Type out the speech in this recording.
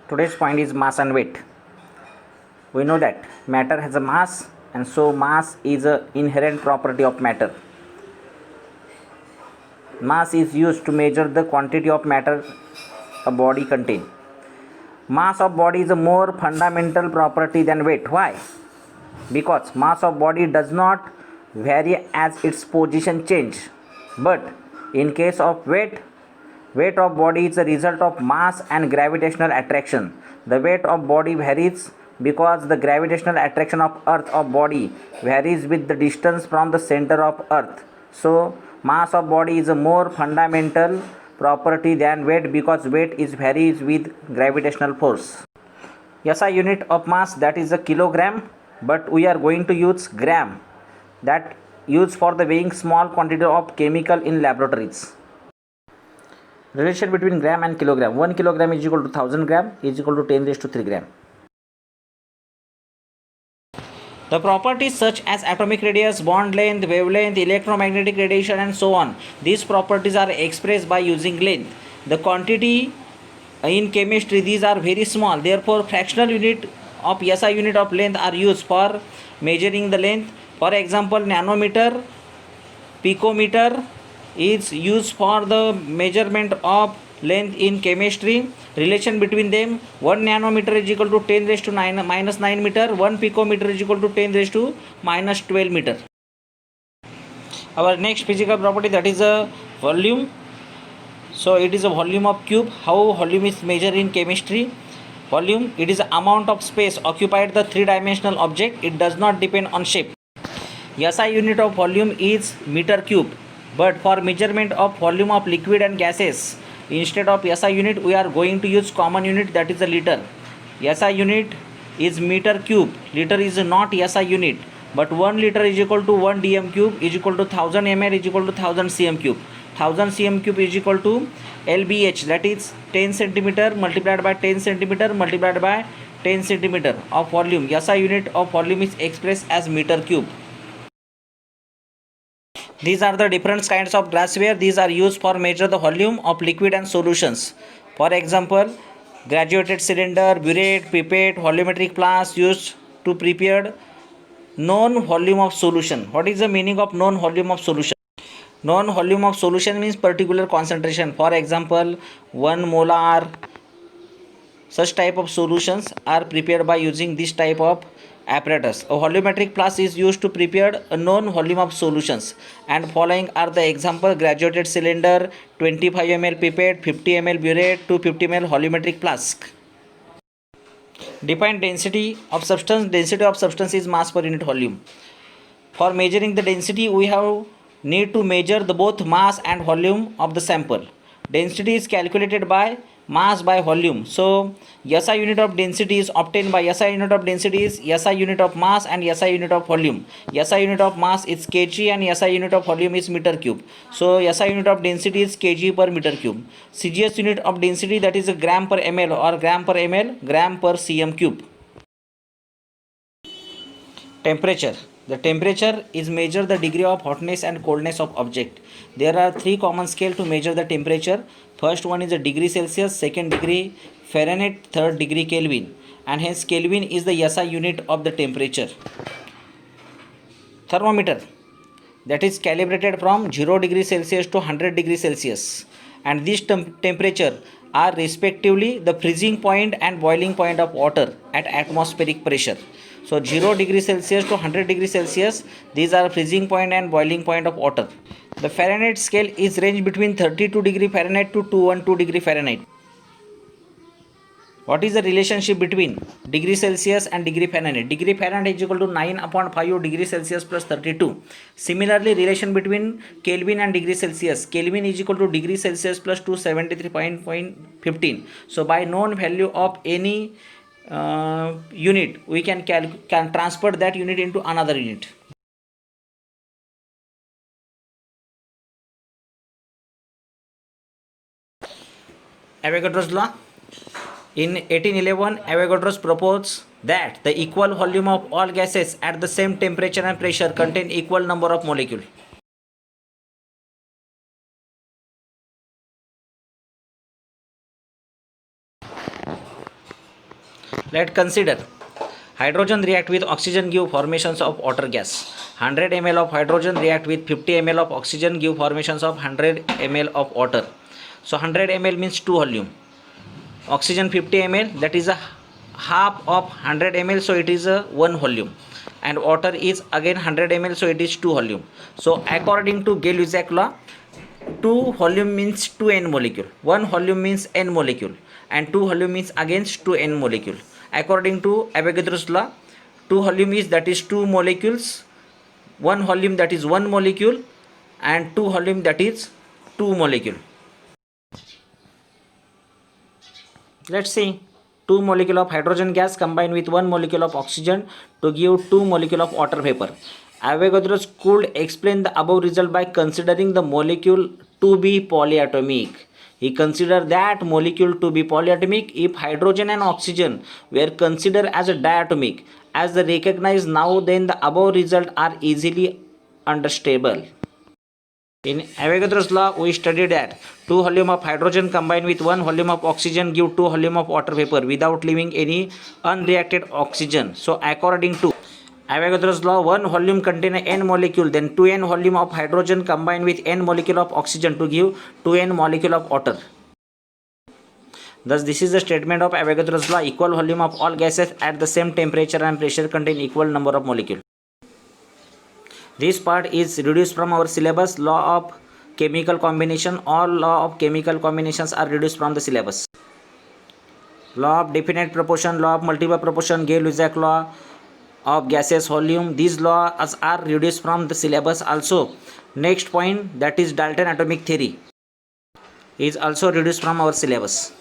Today's point is mass and weight. We know that matter has a mass, and so mass is an inherent property of matter. Mass is used to measure the quantity of matter a body contains. Mass of body is a more fundamental property than weight. Why? Because mass of body does not vary as its position change. But in case of weight of body is a result of mass and gravitational attraction. The weight of body varies because the gravitational attraction of earth of body varies with the distance from the center of earth. So mass of body is a more fundamental property than weight because weight is varies with gravitational force. SI unit of mass, that is a kilogram, but we are going to use gram, that used for the weighing small quantity of chemical in laboratories. Relation between gram and kilogram. 1 kilogram is equal to 1000 gram is equal to 10 raised to 3 gram. The properties such as atomic radius, bond length, wavelength, electromagnetic radiation and so on, these properties are expressed by using length. The quantity in chemistry, these are very small, therefore fractional unit of SI unit of length are used for measuring the length. For example, nanometer, picometer is used for the measurement of length in chemistry. Relation between them, 1 nanometer is equal to 10 raised to minus 9 meter, 1 picometer is equal to 10 raised to minus 12 meter. Our next physical property, that is a volume. So it is a volume of cube. How volume is measured in chemistry? Volume, it is the amount of space occupied the three-dimensional object. It does not depend on shape. SI unit of volume is meter cube, but for measurement of volume of liquid and gases, instead of SI unit we are going to use common unit, that is a liter. SI unit is meter cube. Liter is not SI unit, but 1 liter is equal to 1 dm cube is equal to 1000 ml is equal to 1000 cm cube. 1000 cm cube is equal to lbh, that is 10 centimeter multiplied by 10 centimeter multiplied by 10 centimeter of volume. SI unit of volume is expressed as meter cube. These are the different kinds of glassware. These are used for measure the volume of liquid and solutions. For example, graduated cylinder, burette, pipette, volumetric flask used to prepare known volume of solution. What is the meaning of known volume of solution? Known volume of solution means particular concentration. For example, 1 molar. Such type of solutions are prepared by using this type of apparatus. A volumetric flask is used to prepare a known volume of solutions, and following are the example: graduated cylinder, 25 ml pipette, 50 ml burette, 250 ml volumetric flask. Define density of substance. Density of substance is mass per unit volume. For measuring the density, we have need to measure the both mass and volume of the sample. Density is calculated by mass by volume. So SI unit of density is obtained by SI unit of density is SI unit of mass and SI unit of volume. SI unit of mass is kg and SI unit of volume is meter cube. So SI unit of density is kg per meter cube. CGS unit of density, that is a gram per ml or gram per ml, gram per cm cube. Temperature. The temperature is measure the degree of hotness and coldness of object. There are three common scale to measure the temperature. First one is a degree Celsius, second degree Fahrenheit, third degree Kelvin, and hence Kelvin is the SI unit of the temperature. Thermometer, that is calibrated from 0 degree Celsius to 100 degree Celsius, and this temperature are respectively the freezing point and boiling point of water at atmospheric pressure. So 0 degree Celsius to 100 degree Celsius, these are freezing point and boiling point of water. The Fahrenheit scale is range between 32 degree Fahrenheit to 212 degree Fahrenheit. What is the relationship between degree Celsius and degree Fahrenheit? Degree Fahrenheit is equal to 9/5 degree Celsius plus 32. Similarly, relation between Kelvin and degree Celsius. Kelvin is equal to degree Celsius plus 273.15. So by known value of any unit, we can transfer that unit into another unit. Avogadro's law. In 1811, Avogadro proposed that the equal volume of all gases at the same temperature and pressure contain equal number of molecules. Let consider hydrogen react with oxygen give formations of water gas. 100 ml of hydrogen react with 50 ml of oxygen give formations of 100 ml of water. So 100 ml means 2 volume. Oxygen 50 ml, that is a half of 100 ml, so it is a 1 volume, and water is again 100 ml, so it is 2 volume. So according to Gay-Lussac law, 2 volume means 2 n molecule, 1 volume means n molecule, and 2 volume means against 2 n molecule. According to Avogadro's law, 2 volume is that is 2 molecules, 1 volume that is 1 molecule, and 2 volume that is 2 molecule. Let's see. 2 molecule of hydrogen gas combined with 1 molecule of oxygen to give 2 molecule of water vapor. Avogadro could explain the above result by considering the molecule to be polyatomic. He considered that molecule to be polyatomic if hydrogen and oxygen were considered as a diatomic. As the recognized now, then the above result are easily understandable. In Avogadro's law, we studied that 2 volume of hydrogen combined with 1 volume of oxygen give 2 volume of water vapor without leaving any unreacted oxygen. So according to Avogadro's law, 1 volume contains n molecule, then 2n volume of hydrogen combined with n molecule of oxygen to give 2n molecule of water. Thus, this is the statement of Avogadro's law. Equal volume of all gases at the same temperature and pressure contain equal number of molecules. This part is reduced from our syllabus. Law of chemical combination. All law of chemical combinations are reduced from the syllabus. Law of definite proportion, law of multiple proportion, Gay-Lussac law of gaseous volume. These laws are reduced from the syllabus also. Next point, that is Dalton atomic theory, is also reduced from our syllabus.